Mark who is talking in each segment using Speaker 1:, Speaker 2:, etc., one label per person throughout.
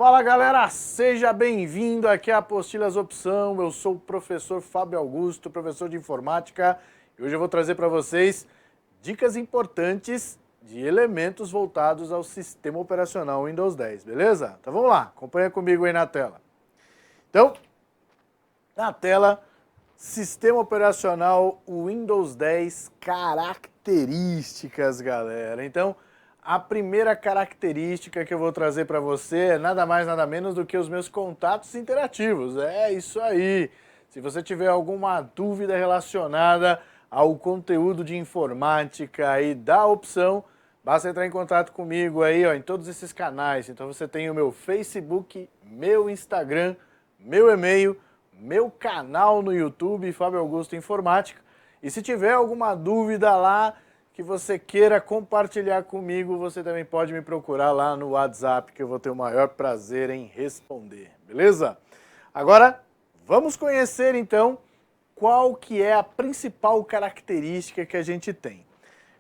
Speaker 1: Fala galera, seja bem-vindo aqui a Apostilas Opção. Eu sou o professor Fábio Augusto, professor de informática, e hoje eu vou trazer para vocês dicas importantes de elementos voltados ao sistema operacional Windows 10, beleza? Então vamos lá, acompanha comigo aí na tela. Então, na tela, sistema operacional Windows 10, características, galera. Então, a primeira característica que eu vou trazer para você é nada mais, nada menos do que os meus contatos interativos. É isso aí. Se você tiver alguma dúvida relacionada ao conteúdo de informática aí da opção, basta entrar em contato comigo aí, ó, em todos esses canais. Então você tem o meu Facebook, meu Instagram, meu e-mail, meu canal no YouTube, Fábio Augusto Informática. E se tiver alguma dúvida lá que você queira compartilhar comigo, você também pode me procurar lá no WhatsApp, que eu vou ter o maior prazer em responder, beleza? Agora, vamos conhecer então qual que é a principal característica que a gente tem.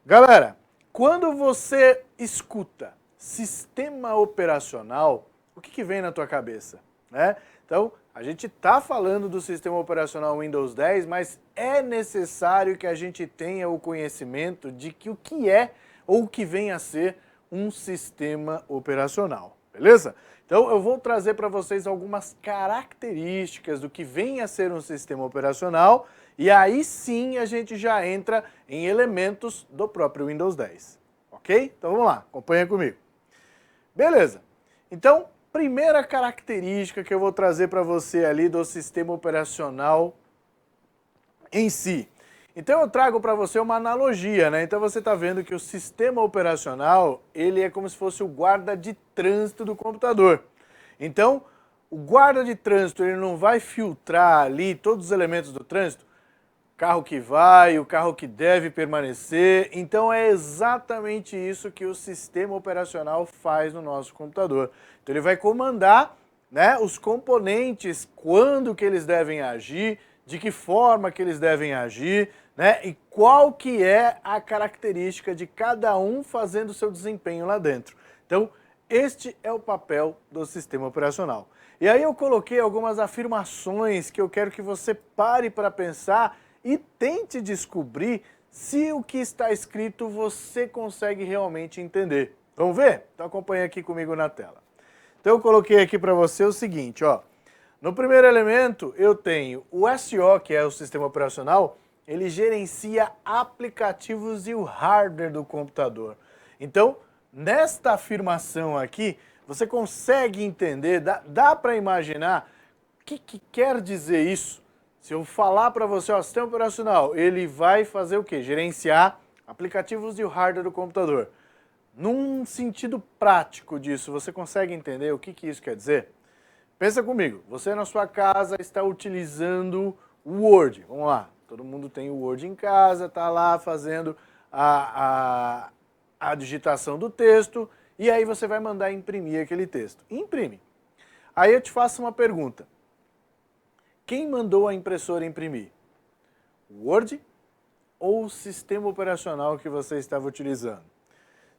Speaker 1: Galera, quando você escuta sistema operacional, o que vem na tua cabeça, né? Então, a gente está falando do sistema operacional Windows 10, mas é necessário que a gente tenha o conhecimento de que o que é ou o que vem a ser um sistema operacional, beleza? Então, eu vou trazer para vocês algumas características do que vem a ser um sistema operacional e aí sim a gente já entra em elementos do próprio Windows 10, ok? Então, vamos lá, acompanha comigo. Beleza, então, primeira característica que eu vou trazer para você ali do sistema operacional em si. Então eu trago para você uma analogia, né? Então você está vendo que o sistema operacional, ele é como se fosse o guarda de trânsito do computador. Então, o guarda de trânsito, ele não vai filtrar ali todos os elementos do trânsito, carro que vai, o carro que deve permanecer. Então é exatamente isso que o sistema operacional faz no nosso computador. Então ele vai comandar, né, os componentes, quando que eles devem agir, de que forma que eles devem agir, né, e qual que é a característica de cada um fazendo o seu desempenho lá dentro. Então este é o papel do sistema operacional. E aí eu coloquei algumas afirmações que eu quero que você pare para pensar e tente descobrir se o que está escrito você consegue realmente entender. Vamos ver? Então acompanha aqui comigo na tela. Então eu coloquei aqui para você o seguinte, ó. No primeiro elemento eu tenho o SO, que é o sistema operacional, ele gerencia aplicativos e o hardware do computador. Então, nesta afirmação aqui, você consegue entender, dá para imaginar o que quer dizer isso? Se eu falar para você, ó, sistema operacional, ele vai fazer o quê? Gerenciar aplicativos e o hardware do computador. Num sentido prático disso, você consegue entender o que isso quer dizer? Pensa comigo, você na sua casa está utilizando o Word. Vamos lá, todo mundo tem o Word em casa, está lá fazendo a digitação do texto e aí você vai mandar imprimir aquele texto. Imprime. Aí eu te faço uma pergunta. Quem mandou a impressora imprimir? O Word ou o sistema operacional que você estava utilizando?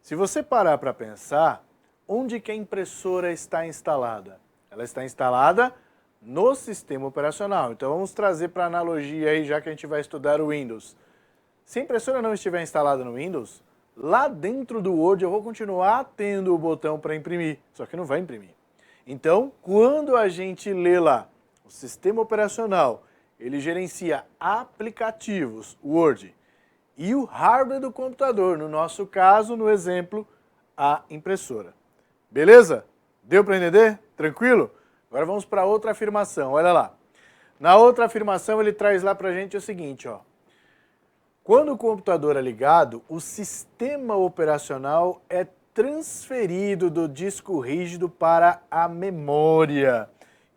Speaker 1: Se você parar para pensar, onde que a impressora está instalada? Ela está instalada no sistema operacional. Então vamos trazer para analogia aí, já que a gente vai estudar o Windows. Se a impressora não estiver instalada no Windows, lá dentro do Word eu vou continuar tendo o botão para imprimir, só que não vai imprimir. Então, quando a gente lê lá, o sistema operacional, ele gerencia aplicativos, Word, e o hardware do computador, no nosso caso, no exemplo, a impressora. Beleza? Deu para entender? Tranquilo? Agora vamos para outra afirmação, olha lá. Na outra afirmação ele traz lá para a gente o seguinte, ó. Quando o computador é ligado, o sistema operacional é transferido do disco rígido para a memória.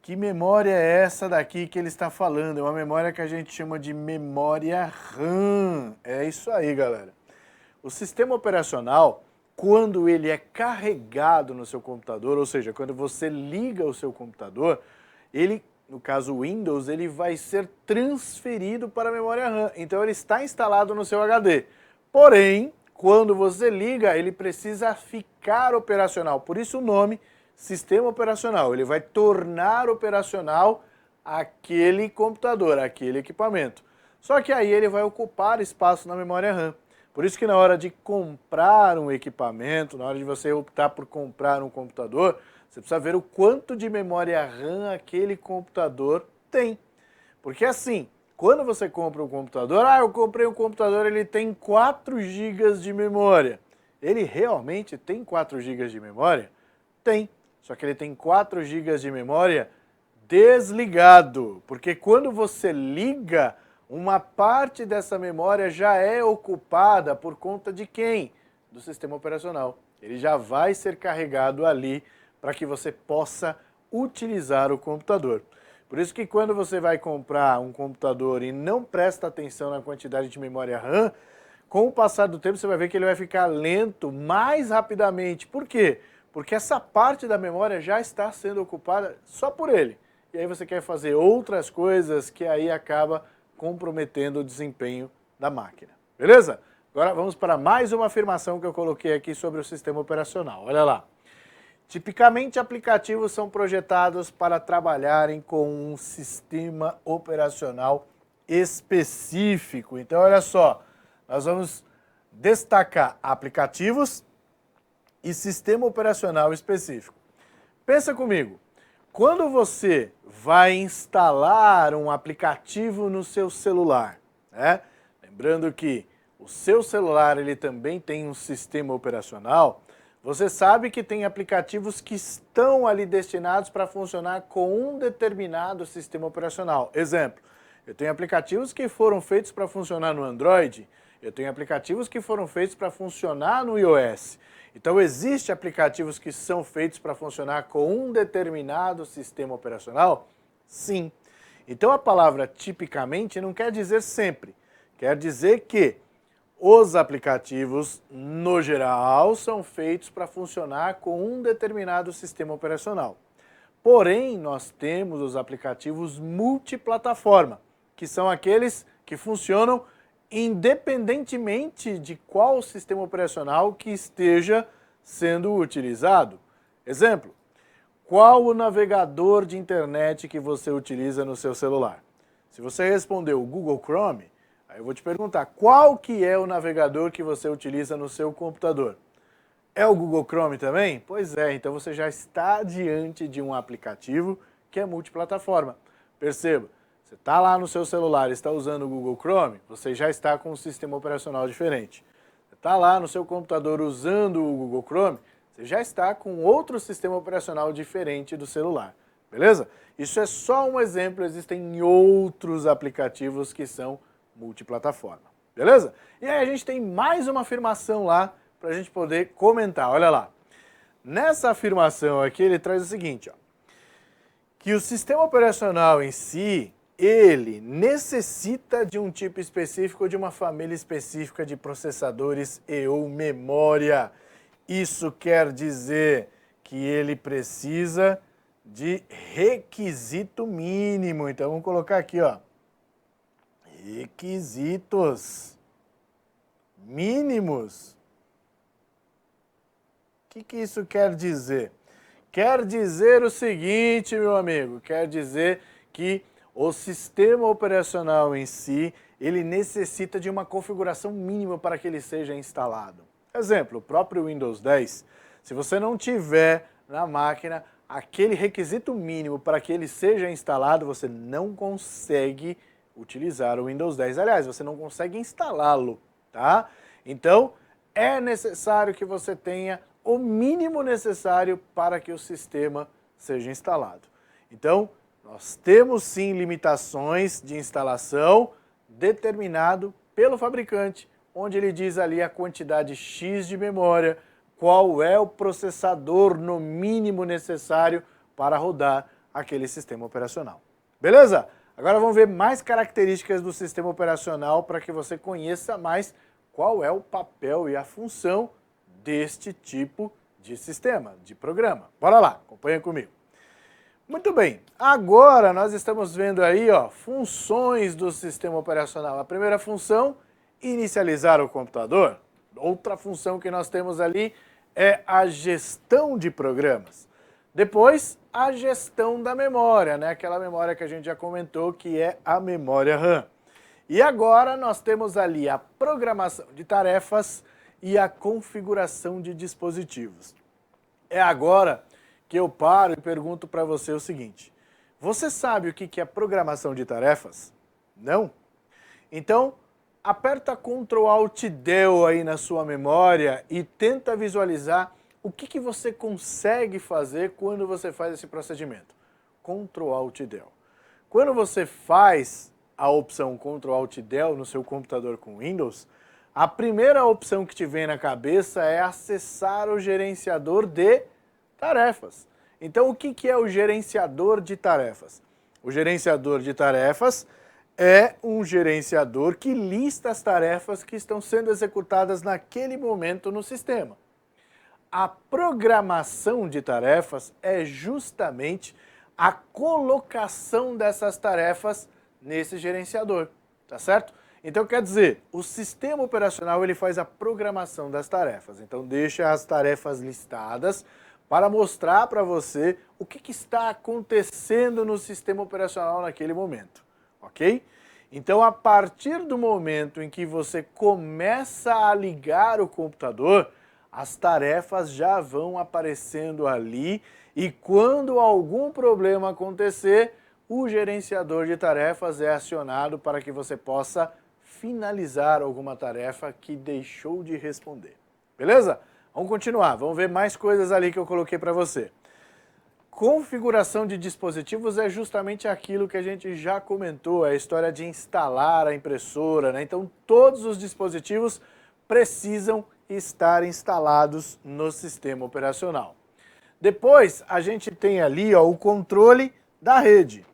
Speaker 1: Que memória é essa daqui que ele está falando? É uma memória que a gente chama de memória RAM. É isso aí, galera. O sistema operacional, quando ele é carregado no seu computador, ou seja, quando você liga o seu computador, ele, no caso o Windows, ele vai ser transferido para a memória RAM. Então ele está instalado no seu HD. Porém, quando você liga, ele precisa ficar operacional. Por isso o nome sistema operacional, ele vai tornar operacional aquele computador, aquele equipamento. Só que aí ele vai ocupar espaço na memória RAM. Por isso que na hora de comprar um equipamento, na hora de você optar por comprar um computador, você precisa ver o quanto de memória RAM aquele computador tem. Porque assim, quando você compra um computador, eu comprei um computador, ele tem 4 GB de memória. Ele realmente tem 4 GB de memória? Tem. Só que ele tem 4 GB de memória desligado. Porque quando você liga, uma parte dessa memória já é ocupada por conta de quem? Do sistema operacional. Ele já vai ser carregado ali para que você possa utilizar o computador. Por isso que quando você vai comprar um computador e não presta atenção na quantidade de memória RAM, com o passar do tempo você vai ver que ele vai ficar lento mais rapidamente. Por quê? Porque essa parte da memória já está sendo ocupada só por ele. E aí você quer fazer outras coisas que aí acaba comprometendo o desempenho da máquina. Beleza? Agora vamos para mais uma afirmação que eu coloquei aqui sobre o sistema operacional. Olha lá. Tipicamente, aplicativos são projetados para trabalharem com um sistema operacional específico. Então, olha só, nós vamos destacar aplicativos e sistema operacional específico. Pensa comigo, quando você vai instalar um aplicativo no seu celular, né? Lembrando que o seu celular ele também tem um sistema operacional, você sabe que tem aplicativos que estão ali destinados para funcionar com um determinado sistema operacional. Exemplo, eu tenho aplicativos que foram feitos para funcionar no Android, eu tenho aplicativos que foram feitos para funcionar no iOS. Então, existem aplicativos que são feitos para funcionar com um determinado sistema operacional? Sim. Então, a palavra tipicamente não quer dizer sempre. Quer dizer que os aplicativos, no geral, são feitos para funcionar com um determinado sistema operacional. Porém, nós temos os aplicativos multiplataforma, que são aqueles que funcionam independentemente de qual sistema operacional que esteja sendo utilizado. Exemplo, qual o navegador de internet que você utiliza no seu celular? Se você respondeu o Google Chrome, aí eu vou te perguntar, qual que é o navegador que você utiliza no seu computador? É o Google Chrome também? Pois é, então você já está diante de um aplicativo que é multiplataforma. Perceba, você está lá no seu celular e está usando o Google Chrome, você já está com um sistema operacional diferente. Você está lá no seu computador usando o Google Chrome, você já está com outro sistema operacional diferente do celular. Beleza? Isso é só um exemplo, existem outros aplicativos que são multiplataforma. Beleza? E aí a gente tem mais uma afirmação lá para a gente poder comentar. Olha lá. Nessa afirmação aqui ele traz o seguinte, ó, que o sistema operacional em si, ele necessita de um tipo específico, de uma família específica de processadores e ou memória. Isso quer dizer que ele precisa de requisito mínimo. Então vamos colocar aqui, ó, requisitos mínimos. O que isso quer dizer? Quer dizer o seguinte, meu amigo, quer dizer que o sistema operacional em si, ele necessita de uma configuração mínima para que ele seja instalado. Exemplo, o próprio Windows 10, se você não tiver na máquina aquele requisito mínimo para que ele seja instalado, você não consegue utilizar o Windows 10. Aliás, você não consegue instalá-lo, tá? Então, é necessário que você tenha o mínimo necessário para que o sistema seja instalado. Então, nós temos sim limitações de instalação determinado pelo fabricante, onde ele diz ali a quantidade X de memória, qual é o processador no mínimo necessário para rodar aquele sistema operacional. Beleza? Agora vamos ver mais características do sistema operacional para que você conheça mais qual é o papel e a função deste tipo de sistema, de programa. Bora lá, acompanha comigo. Muito bem, agora nós estamos vendo aí, ó, funções do sistema operacional. A primeira função, inicializar o computador. Outra função que nós temos ali é a gestão de programas. Depois, a gestão da memória, né? Aquela memória que a gente já comentou que é a memória RAM. E agora nós temos ali a programação de tarefas e a configuração de dispositivos. É agora que eu paro e pergunto para você o seguinte: você sabe o que é programação de tarefas? Não? Então, aperta Ctrl Alt Del aí na sua memória e tenta visualizar o que você consegue fazer quando você faz esse procedimento. Ctrl Alt Del. Quando você faz a opção Ctrl Alt Del no seu computador com Windows, a primeira opção que te vem na cabeça é acessar o gerenciador de tarefas. Então, o que é o gerenciador de tarefas? O gerenciador de tarefas é um gerenciador que lista as tarefas que estão sendo executadas naquele momento no sistema. A programação de tarefas é justamente a colocação dessas tarefas nesse gerenciador, tá certo? Então quer dizer, o sistema operacional ele faz a programação das tarefas, então deixa as tarefas listadas para mostrar para você o que está acontecendo no sistema operacional naquele momento, ok? Então a partir do momento em que você começa a ligar o computador, as tarefas já vão aparecendo ali e quando algum problema acontecer, o gerenciador de tarefas é acionado para que você possa finalizar alguma tarefa que deixou de responder. Beleza? Vamos continuar, vamos ver mais coisas ali que eu coloquei para você. Configuração de dispositivos é justamente aquilo que a gente já comentou, é a história de instalar a impressora, né? Então todos os dispositivos precisam estar instalados no sistema operacional. Depois a gente tem ali o controle da rede.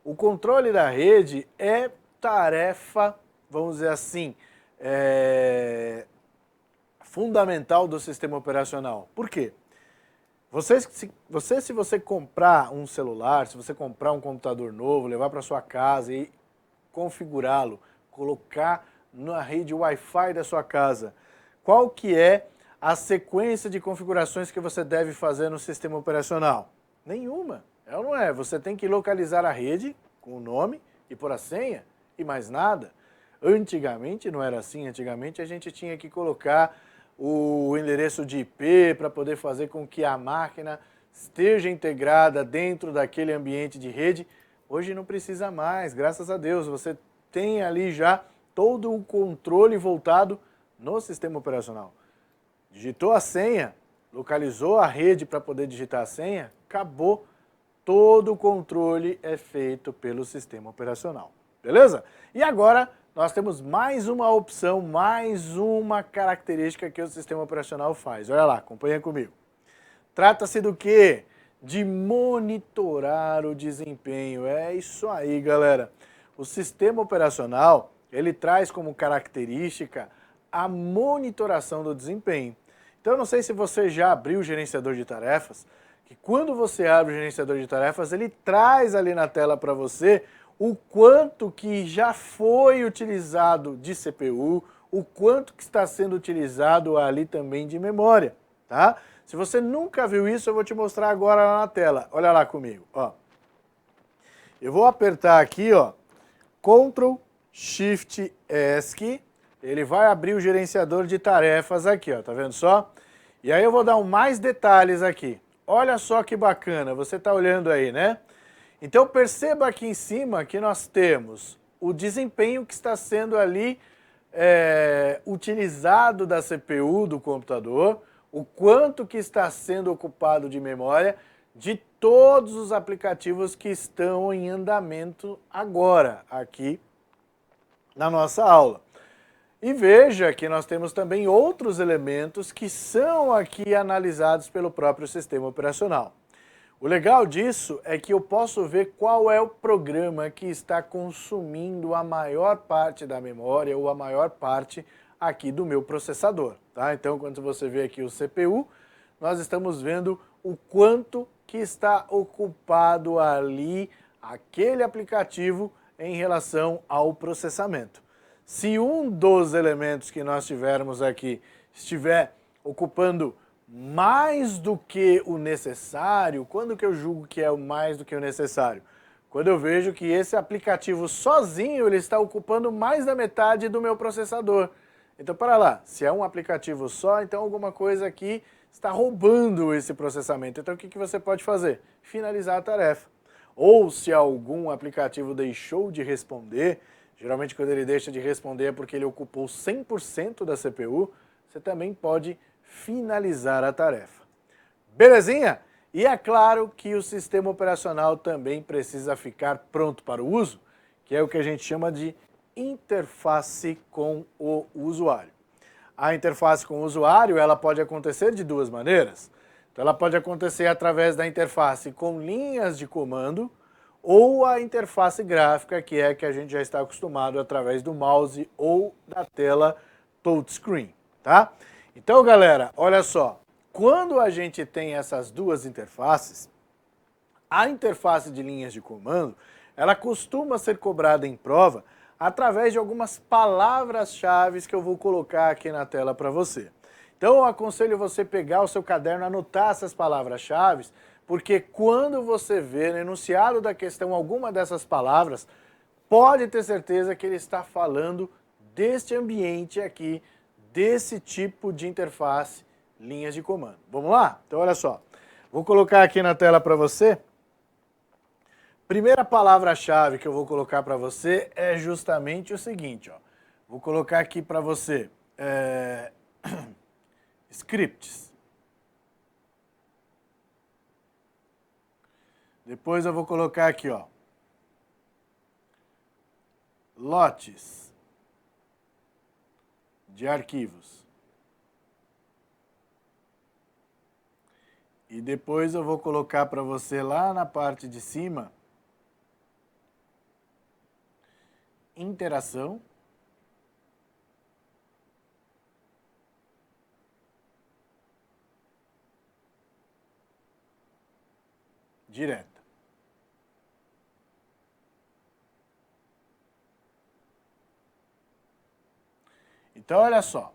Speaker 1: O controle da rede é tarefa, vamos dizer assim, fundamental do sistema operacional. Por quê? Se você comprar um celular, se você comprar um computador novo, levar para sua casa e configurá-lo, colocar na rede Wi-Fi da sua casa, qual que é a sequência de configurações que você deve fazer no sistema operacional? Nenhuma, é ou não é? Você tem que localizar a rede com o nome e pôr a senha e mais nada. Antigamente não era assim, antigamente a gente tinha que colocar o endereço de IP para poder fazer com que a máquina esteja integrada dentro daquele ambiente de rede. Hoje não precisa mais, graças a Deus, você tem ali já todo o controle voltado no sistema operacional. Digitou a senha, localizou a rede para poder digitar a senha, acabou. Todo o controle é feito pelo sistema operacional. Beleza? E agora nós temos mais uma opção, mais uma característica que o sistema operacional faz. Olha lá, acompanha comigo. Trata-se do quê? De monitorar o desempenho. É isso aí, galera. O sistema operacional, ele traz como característica a monitoração do desempenho. Então, eu não sei se você já abriu o gerenciador de tarefas, que quando você abre o gerenciador de tarefas, ele traz ali na tela para você o quanto que já foi utilizado de CPU, o quanto que está sendo utilizado ali também de memória, tá? Se você nunca viu isso, eu vou te mostrar agora lá na tela. Olha lá comigo, ó. Eu vou apertar aqui, ó, Ctrl Shift ESC, ele vai abrir o gerenciador de tarefas aqui, ó, tá vendo só? E aí eu vou dar mais detalhes aqui. Olha só que bacana, você está olhando aí, né? Então perceba aqui em cima que nós temos o desempenho que está sendo ali utilizado da CPU do computador, o quanto que está sendo ocupado de memória de todos os aplicativos que estão em andamento agora, aqui na nossa aula. E veja que nós temos também outros elementos que são aqui analisados pelo próprio sistema operacional. O legal disso é que eu posso ver qual é o programa que está consumindo a maior parte da memória ou a maior parte aqui do meu processador, tá? Então, quando você vê aqui o CPU, nós estamos vendo o quanto que está ocupado ali aquele aplicativo em relação ao processamento. Se um dos elementos que nós tivermos aqui estiver ocupando mais do que o necessário. Quando que eu julgo que é o mais do que o necessário? Quando eu vejo que esse aplicativo sozinho ele está ocupando mais da metade do meu processador. Então, para lá, se é um aplicativo só, então alguma coisa aqui está roubando esse processamento. Então, o que você pode fazer? Finalizar a tarefa. Ou se algum aplicativo deixou de responder, geralmente quando ele deixa de responder é porque ele ocupou 100% da CPU, você também pode finalizar a tarefa. Belezinha? E é claro que o sistema operacional também precisa ficar pronto para o uso, que é o que a gente chama de interface com o usuário. A interface com o usuário ela pode acontecer de duas maneiras. Então, ela pode acontecer através da interface com linhas de comando ou a interface gráfica, que é que a gente já está acostumado através do mouse ou da tela touchscreen, tá? Então, galera, olha só. Quando a gente tem essas duas interfaces, a interface de linhas de comando, ela costuma ser cobrada em prova através de algumas palavras-chave que eu vou colocar aqui na tela para você. Então eu aconselho você pegar o seu caderno, anotar essas palavras-chave, porque quando você vê no enunciado da questão alguma dessas palavras, pode ter certeza que ele está falando deste ambiente aqui, desse tipo de interface, linhas de comando. Vamos lá? Então olha só, vou colocar aqui na tela para você. Primeira palavra-chave que eu vou colocar para você é justamente o seguinte, ó. Vou colocar aqui para você scripts. Depois eu vou colocar aqui, ó, lotes de arquivos. E depois eu vou colocar para você lá na parte de cima interação direta. Então, olha só.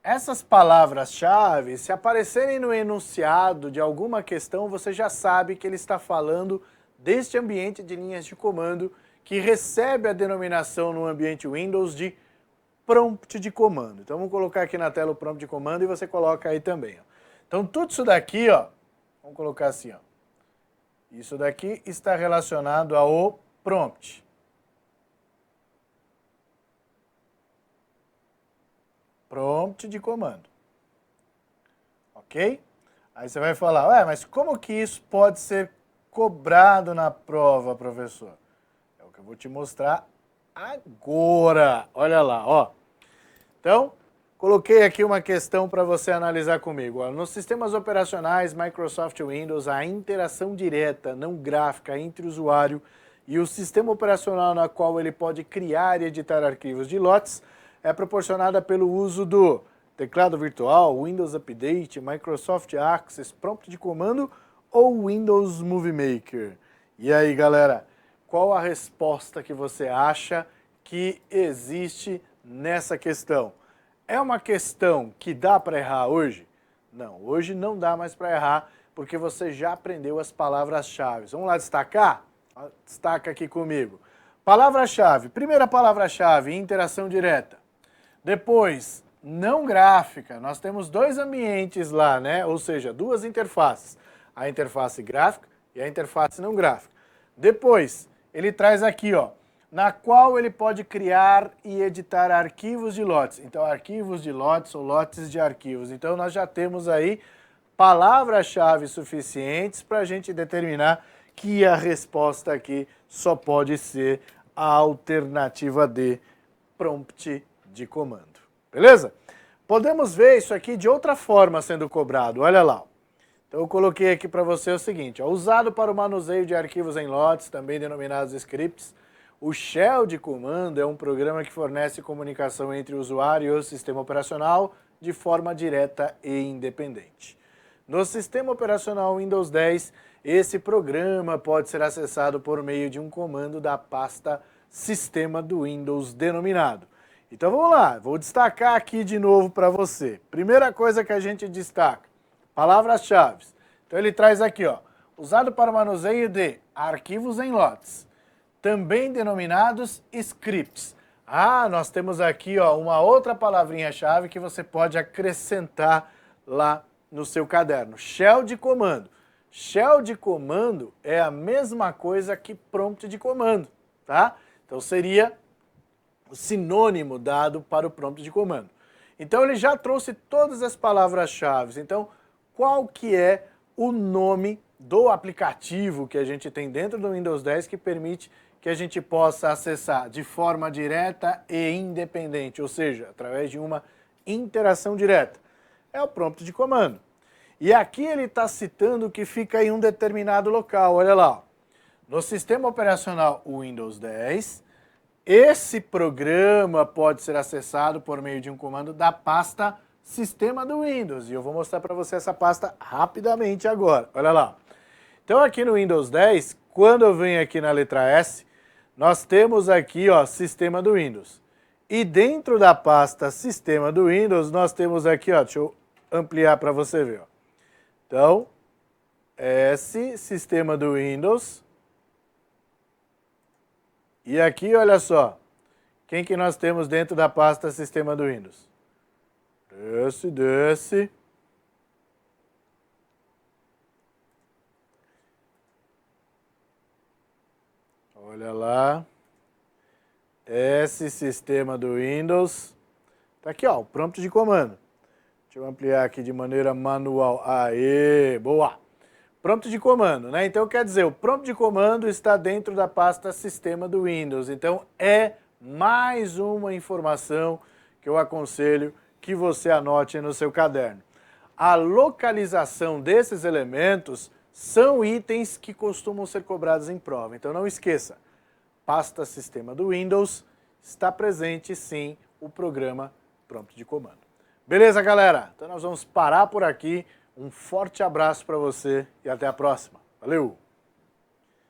Speaker 1: Essas palavras-chave, se aparecerem no enunciado de alguma questão, você já sabe que ele está falando deste ambiente de linhas de comando que recebe a denominação no ambiente Windows de prompt de comando. Então, vamos colocar aqui na tela o prompt de comando e você coloca aí também. Ó. Então, tudo isso daqui, ó, vamos colocar assim, ó. Isso daqui está relacionado ao prompt. Prompt de comando. Ok? Aí você vai falar, ué, mas como que isso pode ser cobrado na prova, professor? É o que eu vou te mostrar agora. Olha lá, ó. Então, coloquei aqui uma questão para você analisar comigo. Ó. Nos sistemas operacionais Microsoft Windows, a interação direta, não gráfica, entre o usuário e o sistema operacional na qual ele pode criar e editar arquivos de lotes é proporcionada pelo uso do teclado virtual, Windows Update, Microsoft Access, prompt de comando ou Windows Movie Maker. E aí, galera, qual a resposta que você acha que existe nessa questão? É uma questão que dá para errar hoje? Não, hoje não dá mais para errar, porque você já aprendeu as palavras-chave. Vamos lá destacar? Destaca aqui comigo. Palavra-chave. Primeira palavra-chave, interação direta. Depois, não gráfica. Nós temos dois ambientes lá, né? Ou seja, duas interfaces. A interface gráfica e a interface não gráfica. Depois, ele traz aqui, ó, na qual ele pode criar e editar arquivos de lotes. Então, arquivos de lotes ou lotes de arquivos. Então, nós já temos aí palavras-chave suficientes para a gente determinar que a resposta aqui só pode ser a alternativa D, prompt de comando. Beleza? Podemos ver isso aqui de outra forma sendo cobrado. Olha lá. Então, eu coloquei aqui para você o seguinte, ó, usado para o manuseio de arquivos em lotes, também denominados scripts, o shell de comando é um programa que fornece comunicação entre o usuário e o sistema operacional de forma direta e independente. No sistema operacional Windows 10, esse programa pode ser acessado por meio de um comando da pasta Sistema do Windows denominado. Então vamos lá, vou destacar aqui de novo para você. Primeira coisa que a gente destaca, palavras-chave. Então ele traz aqui, ó, usado para o manuseio de arquivos em lotes, também denominados scripts. Ah, nós temos aqui, ó, uma outra palavrinha-chave que você pode acrescentar lá no seu caderno. Shell de comando. Shell de comando é a mesma coisa que prompt de comando, tá? Então seria o sinônimo dado para o prompt de comando. Então ele já trouxe todas as palavras-chave. Então, qual que é o nome do aplicativo que a gente tem dentro do Windows 10 que permite que a gente possa acessar de forma direta e independente, ou seja, através de uma interação direta? É o prompt de comando. E aqui ele está citando que fica em um determinado local, olha lá. No sistema operacional Windows 10, esse programa pode ser acessado por meio de um comando da pasta Sistema do Windows. E eu vou mostrar para você essa pasta rapidamente agora. Olha lá. Então aqui no Windows 10, quando eu venho aqui na letra S, nós temos aqui, ó, Sistema do Windows. E dentro da pasta Sistema do Windows, nós temos aqui, ó, deixa eu ampliar para você ver, ó. Então, S, Sistema do Windows. E aqui, olha só, quem que nós temos dentro da pasta Sistema do Windows? Desce. Olha lá. S, Sistema do Windows. Tá aqui, ó, o prompt de comando. Deixa eu ampliar aqui de maneira manual. Aê, boa! Prompt de comando, né? Então quer dizer, o prompt de comando está dentro da pasta Sistema do Windows. Então é mais uma informação que eu aconselho que você anote no seu caderno. A localização desses elementos são itens que costumam ser cobrados em prova. Então não esqueça, pasta Sistema do Windows está presente sim o programa prompt de comando. Beleza, galera? Então nós vamos parar por aqui. Um forte abraço para você e até a próxima. Valeu!